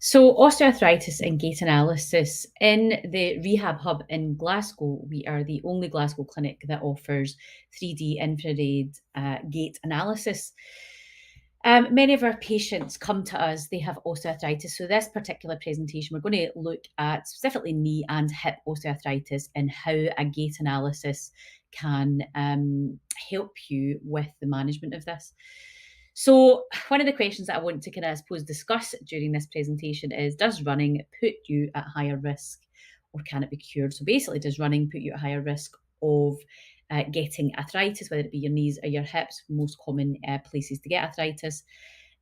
So, osteoarthritis and gait analysis in the Rehab Hub in Glasgow. We are the only Glasgow clinic that offers 3D infrared gait analysis. Many of our patients come to us, they have osteoarthritis. So, this particular presentation, we're going to look at specifically knee and hip osteoarthritis and how a gait analysis can help you with the management of this. So, one of the questions that I want to kind of, I suppose, discuss during this presentation is, does running put you at higher risk or can it be cured? So, basically, does running put you at higher risk of getting arthritis, whether it be your knees or your hips, most common places to get arthritis,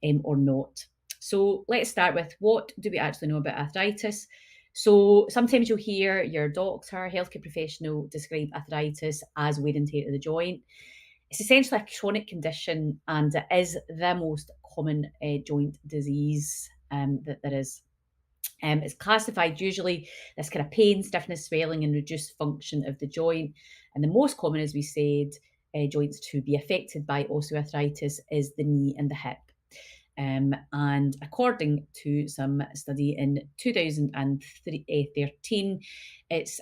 or not? So, let's start with, what do we actually know about arthritis? So, sometimes you'll hear your doctor, healthcare professional describe arthritis as wear and tear of the joint. It's essentially a chronic condition and it is the most common joint disease that there is. It's classified usually this kind of pain, stiffness, swelling, and reduced function of the joint. And the most common, as we said, joints to be affected by osteoarthritis is the knee and the hip. And according to some study in 2013, it's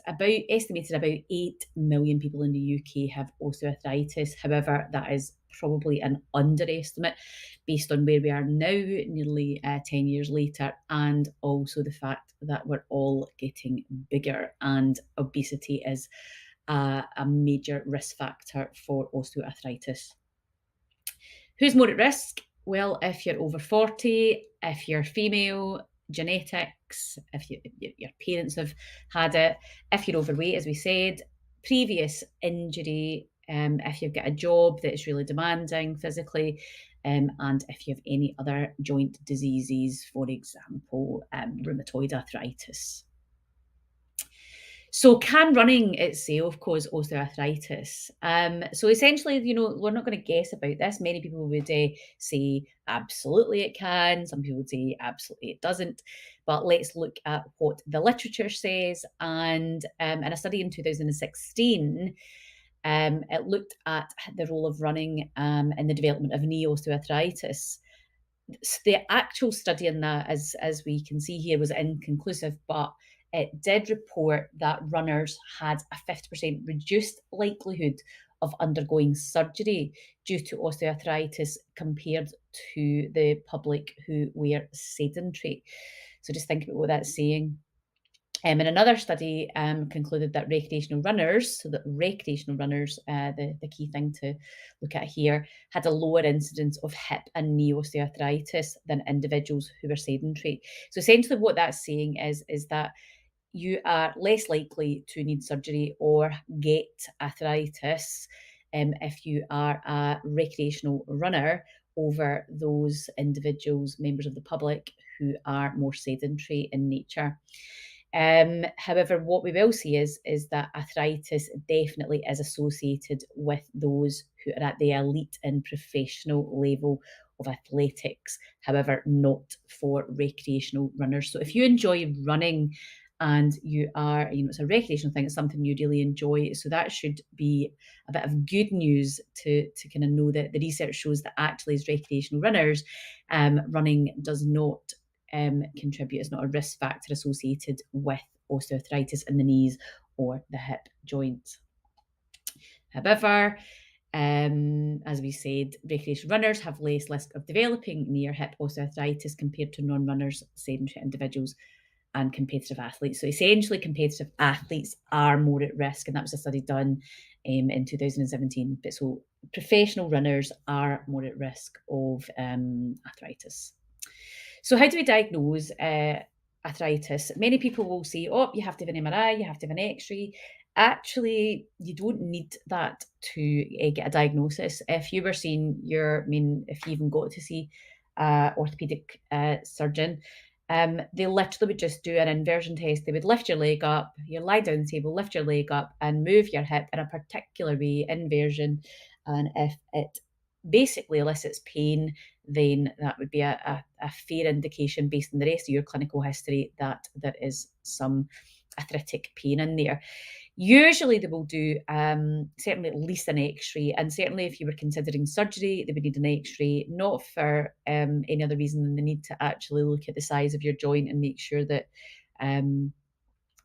estimated about 8 million people in the UK have osteoarthritis. However, that is probably an underestimate based on where we are now, nearly 10 years later, and also the fact that we're all getting bigger and obesity is a major risk factor for osteoarthritis. Who's more at risk? Well, if you're over 40, if you're female, genetics, if your parents have had it, if you're overweight, as we said, previous injury, if you've got a job that's really demanding physically, and if you have any other joint diseases, for example, rheumatoid arthritis. So, can running itself cause osteoarthritis? So essentially, we're not going to guess about this. Many people would say absolutely it can. Some people would say absolutely it doesn't. But let's look at what the literature says. And in a study in 2016, it looked at the role of running in the development of knee osteoarthritis. The actual study in that, as we can see here, was inconclusive, but it did report that runners had a 50% reduced likelihood of undergoing surgery due to osteoarthritis compared to the public who were sedentary. So just think about what that's saying. And another study concluded that recreational runners, the key thing to look at here, had a lower incidence of hip and knee osteoarthritis than individuals who were sedentary. So essentially what that's saying is that you are less likely to need surgery or get arthritis if you are a recreational runner over those individuals, members of the public, who are more sedentary in nature. However, what we will see is that arthritis definitely is associated with those who are at the elite and professional level of athletics, however, not for recreational runners. So if you enjoy running and you are, it's a recreational thing, it's something you really enjoy. So that should be a bit of good news to kind of know that the research shows that actually as recreational runners, running does not contribute, is not a risk factor associated with osteoarthritis in the knees or the hip joint. However, as we said, recreational runners have less risk of developing knee or hip osteoarthritis compared to non-runners, sedentary individuals, and competitive athletes. So essentially, competitive athletes are more at risk, and that was a study done in 2017. But so professional runners are more at risk of arthritis. So how do we diagnose arthritis? Many people will say, oh, you have to have an MRI, you have to have an X-ray. Actually, you don't need that to get a diagnosis. If you were seeing if you even got to see an orthopedic surgeon, they literally would just do an inversion test. They would lift your leg up, you lie down the table, lift your leg up and move your hip in a particular way, inversion. And if it basically elicits pain, then that would be a fair indication based on the rest of your clinical history that there is some arthritic pain in there. Usually they will do certainly at least an X-ray, and certainly if you were considering surgery, they would need an X-ray, not for any other reason than the need to actually look at the size of your joint and make sure that um,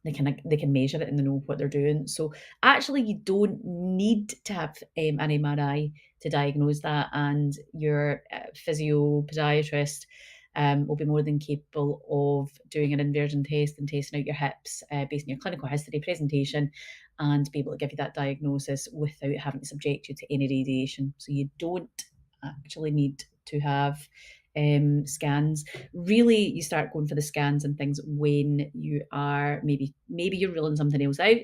they can measure it and they know what they're doing. So actually, you don't need to have an MRI to diagnose that, and your physio podiatrist will be more than capable of doing an inversion test and testing out your hips based on your clinical history presentation, and be able to give you that diagnosis without having to subject you to any radiation. So you don't actually need to have scans. Really, you start going for the scans and things when you are maybe you're ruling something else out.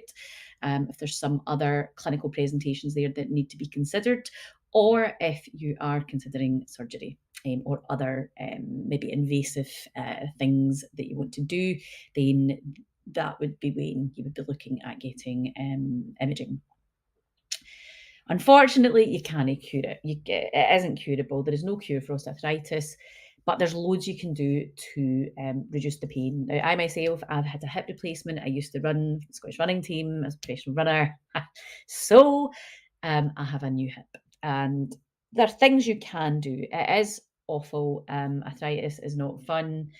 If there's some other clinical presentations there that need to be considered, or if you are considering surgery or other maybe invasive things that you want to do, then that would be when you would be looking at getting imaging. Unfortunately, you can't cure it. It isn't curable. There is no cure for osteoarthritis, but there's loads you can do to reduce the pain. Now, I myself, I've had a hip replacement. I used to run the Scottish running team as a professional runner. So I have a new hip. And there are things you can do. It is awful. Arthritis is not fun.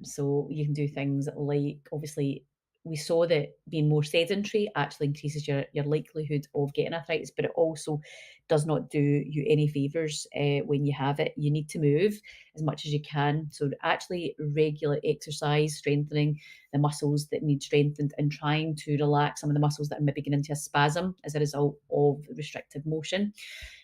So you can do things like, obviously, we saw that being more sedentary actually increases your likelihood of getting arthritis, but it also does not do you any favors when you have it. You need to move as much as you can. So actually regular exercise, strengthening the muscles that need strengthened, and trying to relax some of the muscles that are maybe getting into a spasm as a result of restricted motion.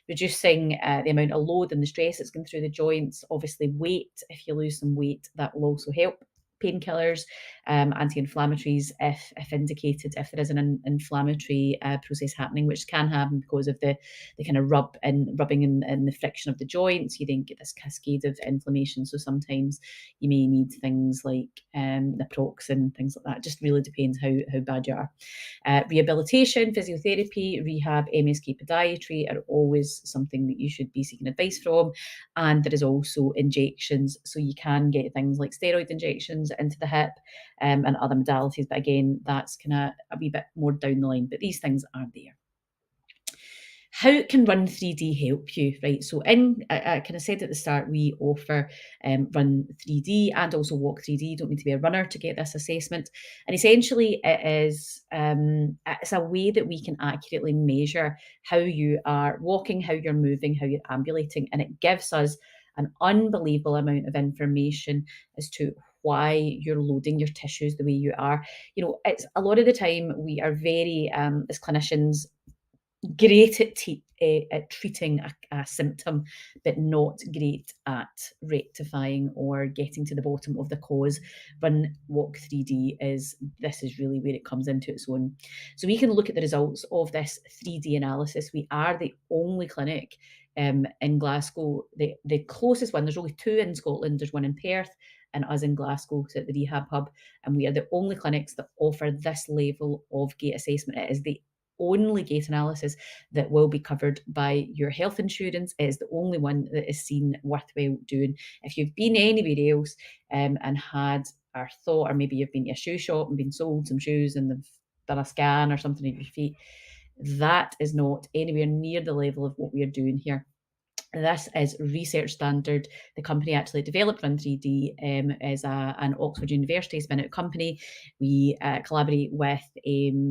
Reducing the amount of load and the stress that's going through the joints. Obviously, weight, if you lose some weight, that will also help. Painkillers, anti-inflammatories, if indicated, if there is an inflammatory process happening, which can happen because of the kind of rubbing and the friction of the joints, you then get this cascade of inflammation. So sometimes you may need things like naproxen, things like that. It just really depends how bad you are. Rehabilitation, physiotherapy, rehab, MSK podiatry are always something that you should be seeking advice from. And there is also injections. So you can get things like steroid injections into the hip and other modalities. But again, that's kind of a wee bit more down the line. But these things are there. How can Run 3D help you? Right. So I kind of said at the start, we offer Run 3D and also Walk 3D. You don't need to be a runner to get this assessment. And essentially it's a way that we can accurately measure how you are walking, how you're moving, how you're ambulating. And it gives us an unbelievable amount of information as to why you're loading your tissues the way you are. It's a lot of the time we are very, as clinicians, great at treating a symptom, but not great at rectifying or getting to the bottom of the cause. Run Walk 3D this is really where it comes into its own. So we can look at the results of this 3D analysis. We are the only clinic in Glasgow. The closest one, there's only two in Scotland. There's one in Perth and us in Glasgow, so at the rehab hub, and we are the only clinics that offer this level of gait assessment. It is the only gait analysis that will be covered by your health insurance. It is the only one that is seen worthwhile doing. If you've been anywhere else and had or thought, or maybe you've been to a shoe shop and been sold some shoes and they've done a scan or something of your feet, that is not anywhere near the level of what we are doing here. This is research standard. The company actually developed Run 3D as an Oxford University spin-out company. We collaborate with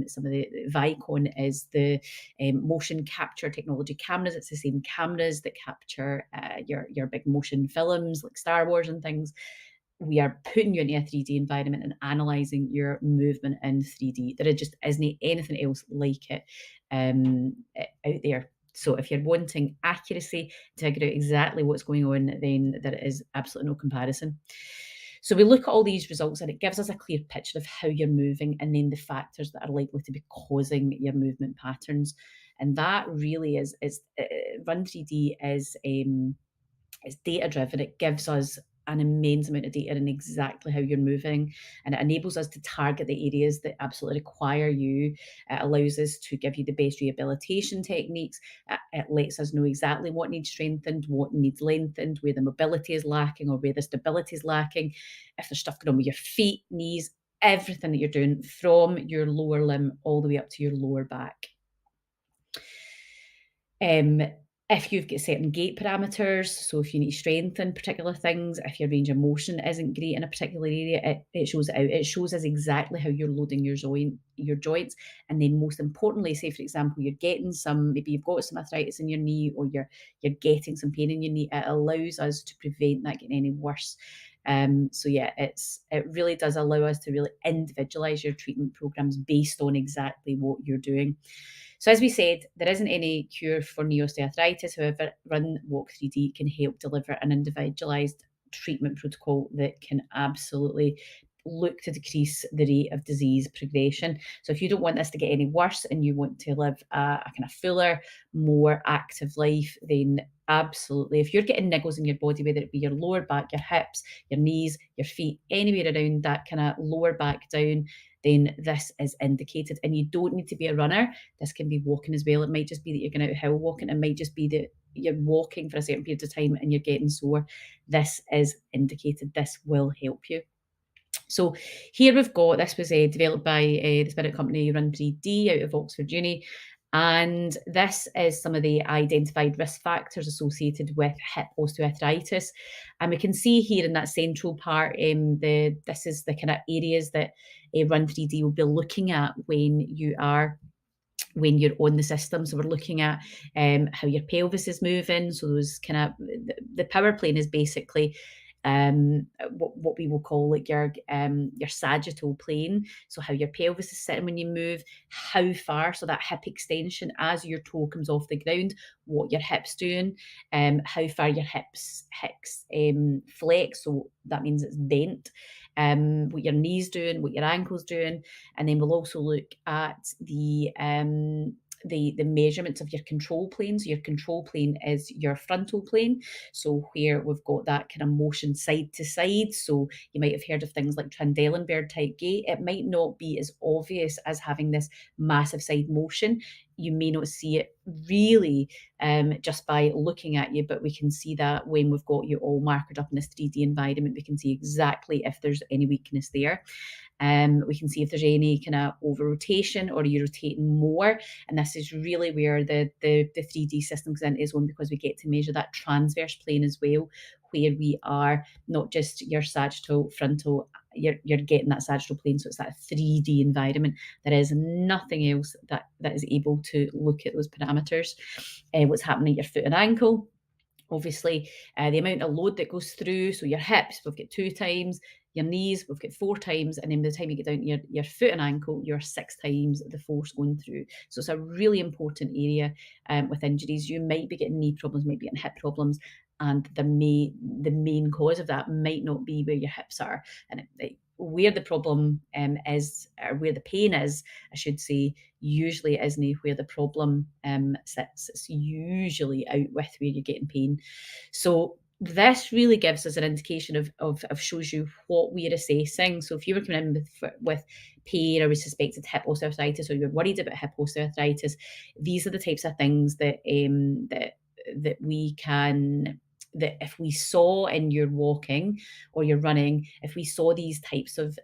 some of the Vicon is the motion capture technology cameras. It's the same cameras that capture your big motion films like Star Wars and things. We are putting you into a 3D environment and analysing your movement in 3D. There just isn't anything else like it out there. So if you're wanting accuracy to figure out exactly what's going on, then there is absolutely no comparison. So we look at all these results and it gives us a clear picture of how you're moving and then the factors that are likely to be causing your movement patterns. And that really is Run 3D is data driven. It gives us an immense amount of data on exactly how you're moving, and it enables us to target the areas that absolutely require you. It allows us to give you the best rehabilitation techniques. It lets us know exactly what needs strengthened, what needs lengthened, where the mobility is lacking or where the stability is lacking. If there's stuff going on with your feet, knees, everything that you're doing from your lower limb all the way up to your lower back. If you've got certain gait parameters, so if you need to strengthen particular things, if your range of motion isn't great in a particular area, it shows it out. It shows us exactly how you're loading your joints. And then most importantly, say for example, maybe you've got some arthritis in your knee, or you're getting some pain in your knee, it allows us to prevent that getting any worse. So yeah, it really does allow us to really individualize your treatment programs based on exactly what you're doing. So as we said, there isn't any cure for knee osteoarthritis. However, Run Walk 3D can help deliver an individualised treatment protocol that can absolutely look to decrease the rate of disease progression. So if you don't want this to get any worse and you want to live a kind of fuller, more active life, then absolutely, if you're getting niggles in your body, whether it be your lower back, your hips, your knees, your feet, anywhere around that kind of lower back down, then this is indicated. And you don't need to be a runner. This can be walking as well. It might just be that you're going out hill walking. It might just be that you're walking for a certain period of time and you're getting sore. This is indicated. This will help you. So here we've got, this was developed by the spirit company Run 3D out of Oxford Uni. And this is some of the identified risk factors associated with hip osteoarthritis. And we can see here in that central part, this is the kind of areas that Run 3D will be looking at when you're on the system. So we're looking at how your pelvis is moving. So those kind of, the power plane is basically what we will call like your sagittal plane. So how your pelvis is sitting when you move, how far, so that hip extension as your toe comes off the ground, what your hips doing, how far your hips flex, so that means it's bent, what your knees doing, what your ankles doing, and then we'll also look at the measurements of your control plane. So your control plane is your frontal plane. So where we've got that kind of motion side to side. So you might have heard of things like Trendelenburg type gait. It might not be as obvious as having this massive side motion. You may not see it really just by looking at you, but we can see that when we've got you all marked up in this 3D environment, we can see exactly if there's any weakness there. We can see if there's any kind of over rotation or you're rotating more. And this is really where the 3D system comes in, is one, because we get to measure that transverse plane as well, where we are not just your sagittal, frontal, you're getting that sagittal plane. So it's that 3D environment. There is nothing else that is able to look at those parameters. What's happening at your foot and ankle. Obviously, the amount of load that goes through. So your hips, we've got 2 times, your knees, we've got 4 times, and then by the time you get down to your foot and ankle, you're 6 times the force going through. So it's a really important area with injuries. You might be getting knee problems, might be getting hip problems, and the main cause of that might not be where your hips are. And where the problem is, or where the pain is, I should say, usually isn't where the problem sits. It's usually out with where you're getting pain. So this really gives us an indication of shows you what we're assessing. So if you were coming in with pain or with suspected hip osteoarthritis, or you're worried about hip osteoarthritis, these are the types of things that we can, that if we saw in your walking or your running, if we saw these types of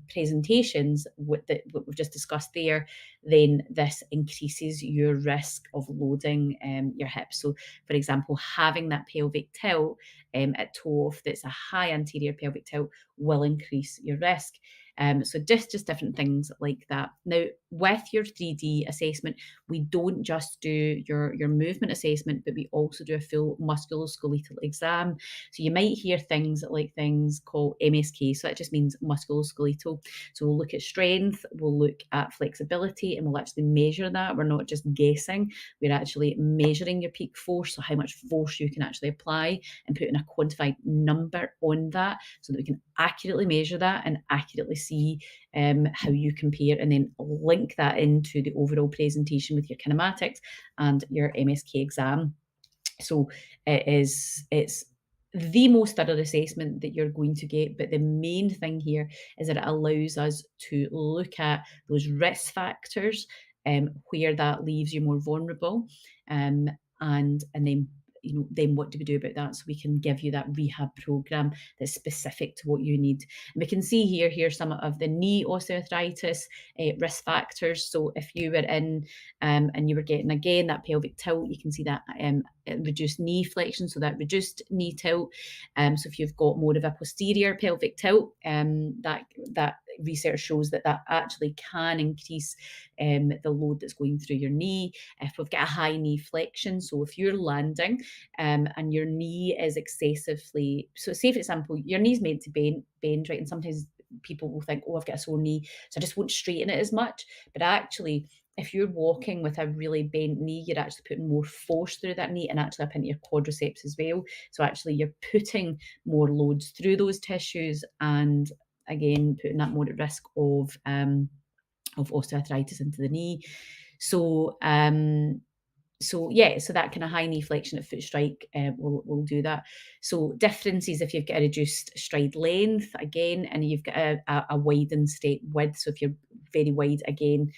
presentations, what we've just discussed there, then this increases your risk of loading your hips. So, for example, having that pelvic tilt at toe off, that's a high anterior pelvic tilt, will increase your risk. So just different things like that. Now, with your 3D assessment, we don't just do your movement assessment, but we also do a full musculoskeletal exam. So you might hear things called MSK. So that just means musculoskeletal. So we'll look at strength, we'll look at flexibility, and we'll actually measure that. We're not just guessing, we're actually measuring your peak force, so how much force you can actually apply, and putting a quantified number on that so that we can accurately measure that and accurately see how you compare, and then link that into the overall presentation with your kinematics and your MSK exam. So it's the most thorough assessment that you're going to get, but the main thing here is that it allows us to look at those risk factors where that leaves you more vulnerable, and then then what do we do about that? So we can give you that rehab program that's specific to what you need. And we can see here's some of the knee osteoarthritis risk factors. So if you were in and you were getting, again, that pelvic tilt, you can see that reduced knee flexion, so that reduced knee tilt. So if you've got more of a posterior pelvic tilt, that research shows that actually can increase the load that's going through your knee. If we've got a high knee flexion, so if you're landing and your knee is excessively, so say for example, your knee's meant to bend, right? And sometimes people will think, oh, I've got a sore knee, so I just won't straighten it as much. But actually, if you're walking with a really bent knee, you're actually putting more force through that knee and actually up into your quadriceps as well. So actually you're putting more loads through those tissues and again, putting that more at risk of osteoarthritis into the knee. So that kind of high knee flexion at foot strike will do that. So differences if you've got a reduced stride length, again, and you've got a widened step width. So if you're very wide, again,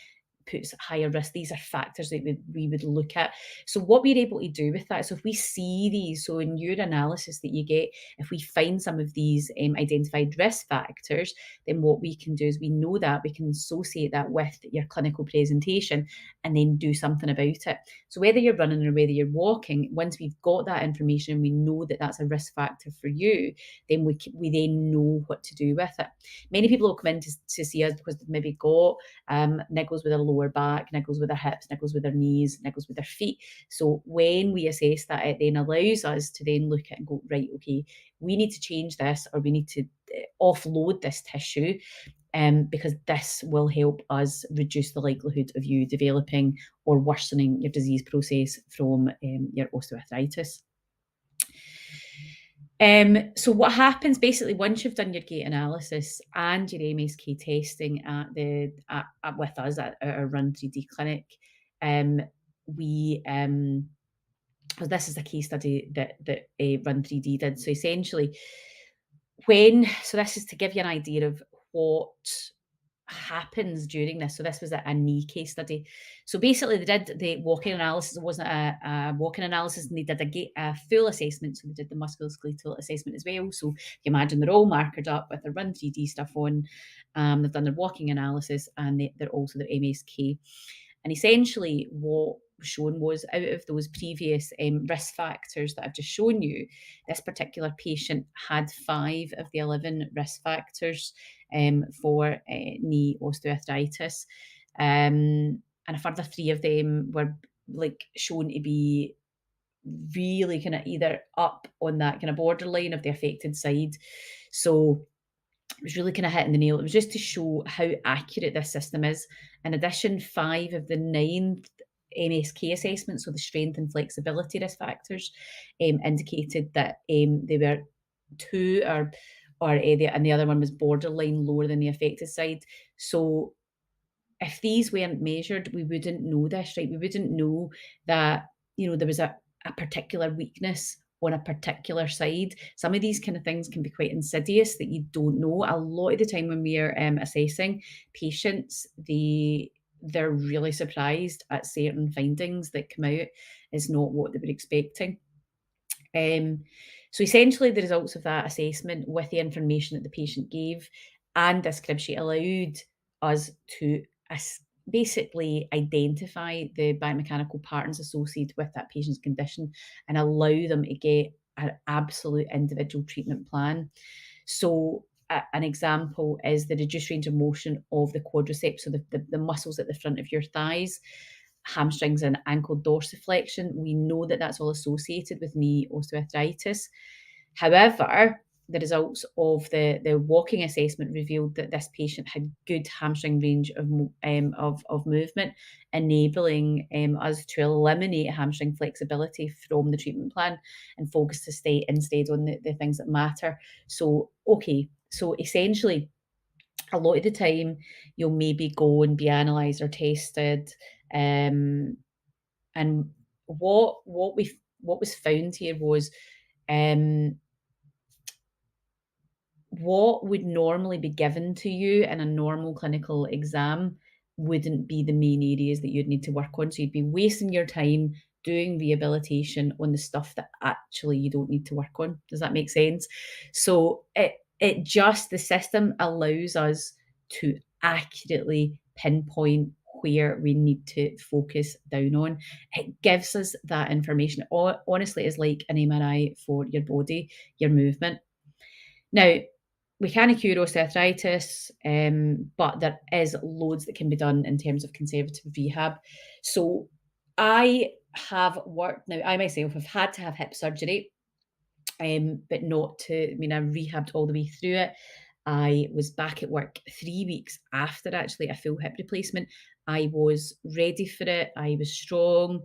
puts higher risk. These are factors that we would look at. So what we're able to do with that, so if we see these, so in your analysis that you get, if we find some of these identified risk factors, then what we can do is we know that we can associate that with your clinical presentation and then do something about it. So whether you're running or whether you're walking, once we've got that information and we know that that's a risk factor for you, then we then know what to do with it. Many people will come in to see us because they've maybe got niggles with their lower back, niggles with their hips, niggles with their knees, niggles with their feet. So when we assess that, it then allows us to then look at and go, right, okay, we need to change this, or we need to offload this tissue because this will help us reduce the likelihood of you developing or worsening your disease process from your osteoarthritis. So what happens basically once you've done your gait analysis and your MSK testing with us at our Run 3D clinic, because this is a case study that Run 3D did. So essentially, this is to give you an idea of what happens during this. So this was a knee case study. So basically they did the walking analysis. It wasn't a walking analysis, and they did a full assessment. So they did the musculoskeletal assessment as well. So you imagine they're all markered up with their Run 3D stuff on. They've done their walking analysis and they're also their MSK. And essentially what was shown was, out of those previous risk factors that I've just shown you, this particular patient had 5 of the 11 risk factors for knee osteoarthritis. And a further 3 of them were shown to be really kind of either up on that kind of borderline of the affected side. So it was really kind of hitting the nail. It was just to show how accurate this system is. In addition, 5 of the 9 MSK assessments, so the strength and flexibility risk factors, indicated that they were 2 and the other one was borderline lower than the affected side. So if these weren't measured, we wouldn't know this, right? We wouldn't know that, there was a particular weakness on a particular side. Some of these kind of things can be quite insidious that you don't know. A lot of the time when we are assessing patients, they're really surprised at certain findings that come out is not what they were expecting. So essentially the results of that assessment with the information that the patient gave and this crib sheet allowed us to basically identify the biomechanical patterns associated with that patient's condition and allow them to get an absolute individual treatment plan. So an example is the reduced range of motion of the quadriceps, so the muscles at the front of your thighs, hamstrings and ankle dorsiflexion. We know that that's all associated with knee osteoarthritis. However, the results of the walking assessment revealed that this patient had good hamstring range of movement, enabling us to eliminate hamstring flexibility from the treatment plan and focus to stay instead on the things that matter. So essentially, a lot of the time you'll maybe go and be analysed or tested, and what was found here was what would normally be given to you in a normal clinical exam wouldn't be the main areas that you'd need to work on. So you'd be wasting your time doing rehabilitation on the stuff that actually you don't need to work on. Does that make sense? So the system allows us to accurately pinpoint where we need to focus down on. It gives us that information. Honestly, it's like an MRI for your body, your movement. Now, we can't cure osteoarthritis, but there is loads that can be done in terms of conservative rehab. So I myself have had to have hip surgery, but not to, I rehabbed all the way through it. I was back at work 3 weeks after actually a full hip replacement. I was ready for it. I was strong.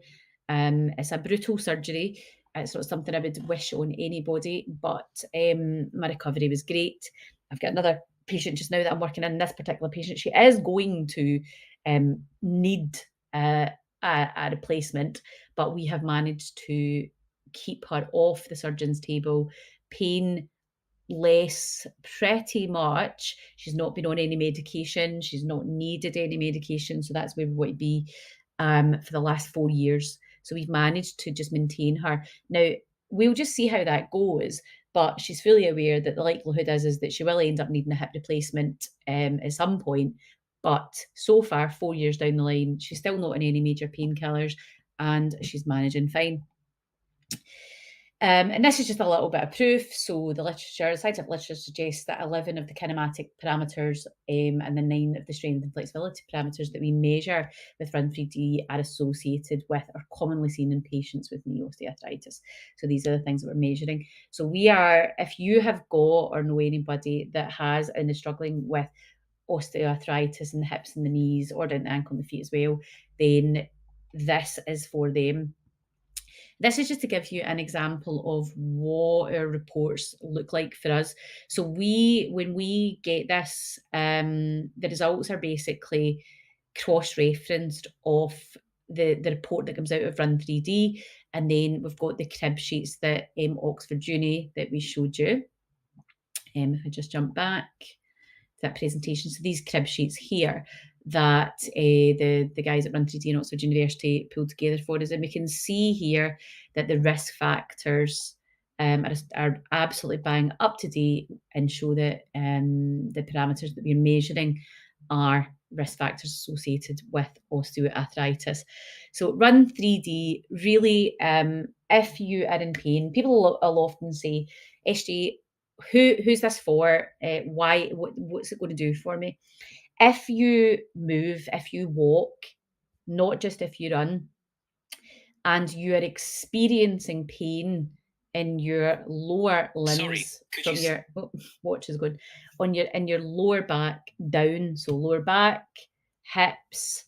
It's a brutal surgery. It's not something I would wish on anybody, but my recovery was great. I've got another patient just now that I'm working in. This particular patient, she is going to need a replacement, but we have managed to keep her off the surgeon's table, pain less pretty much. She's not been on any medication. She's not needed any medication. So that's where we want to be for the last 4 years. So we've managed to just maintain her. Now, we'll just see how that goes. But she's fully aware that the likelihood is that she will end up needing a hip replacement at some point. But so far, 4 years down the line, she's still not on any major painkillers and she's managing fine. And this is just a little bit of proof. So the scientific literature suggests that 11 of the kinematic parameters and the 9 of the strength and flexibility parameters that we measure with Run3D are associated with or commonly seen in patients with knee osteoarthritis. So these are the things that we're measuring. So if you have got or know anybody that has and is struggling with osteoarthritis in the hips and the knees or down the ankle and the feet as well, then this is for them. This is just to give you an example of what our reports look like for us. So when we get this, the results are basically cross-referenced off the report that comes out of Run3D, and then we've got the crib sheets that Oxford Uni that we showed you. If I just jump back to that presentation, so these crib sheets here that the guys at Run3D and Oxford University pulled together for us, and we can see here that the risk factors are absolutely bang up to date and show that the parameters that we're measuring are risk factors associated with osteoarthritis. So Run3D really, if you are in pain, people will often say, SJ, who's this for? Why? What's it going to do for me? If you move, if you walk, not just if you run, and you are experiencing pain in your lower limbs from your watch is good on your lower back down, so lower back, hips,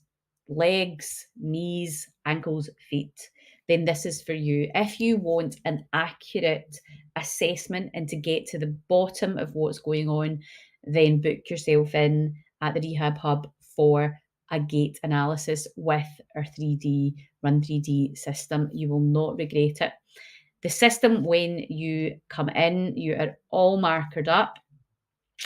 legs, knees, ankles, feet, then this is for you. If you want an accurate assessment and to get to the bottom of what's going on, then book yourself in at the Rehab Hub for a gait analysis with our Run3D system. You will not regret it. The system, when you come in, you are all markered up.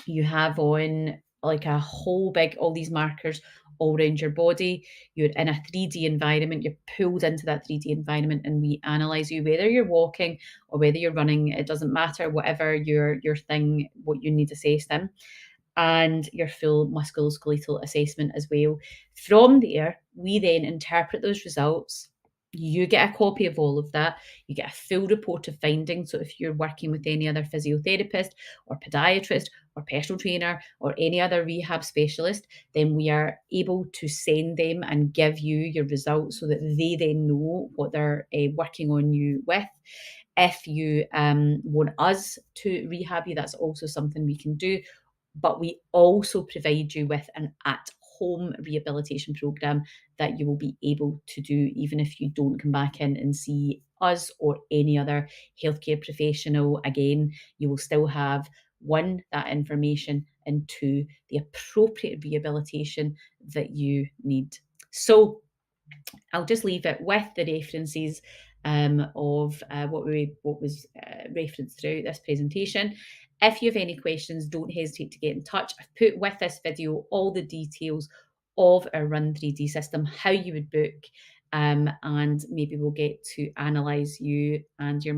You have on like a whole all these markers all around your body. You're in a 3D environment. You're pulled into that 3D environment, and we analyze you, whether you're walking or whether you're running. It doesn't matter, whatever your thing, what you need assessed in, and your full musculoskeletal assessment as well. From there, we then interpret those results. You get a copy of all of that. You get a full report of findings. So if you're working with any other physiotherapist or podiatrist or personal trainer or any other rehab specialist, then we are able to send them and give you your results so that they then know what they're working on you with. If you want us to rehab you, that's also something we can do. But we also provide you with an at-home rehabilitation program that you will be able to do even if you don't come back in and see us or any other healthcare professional again. You will still have, 1, that information, and 2, the appropriate rehabilitation that you need. So I'll just leave it with the references of what was referenced throughout this presentation. If you have any questions, don't hesitate to get in touch. I've put with this video all the details of our Run3D system, how you would book, and maybe we'll get to analyze you and your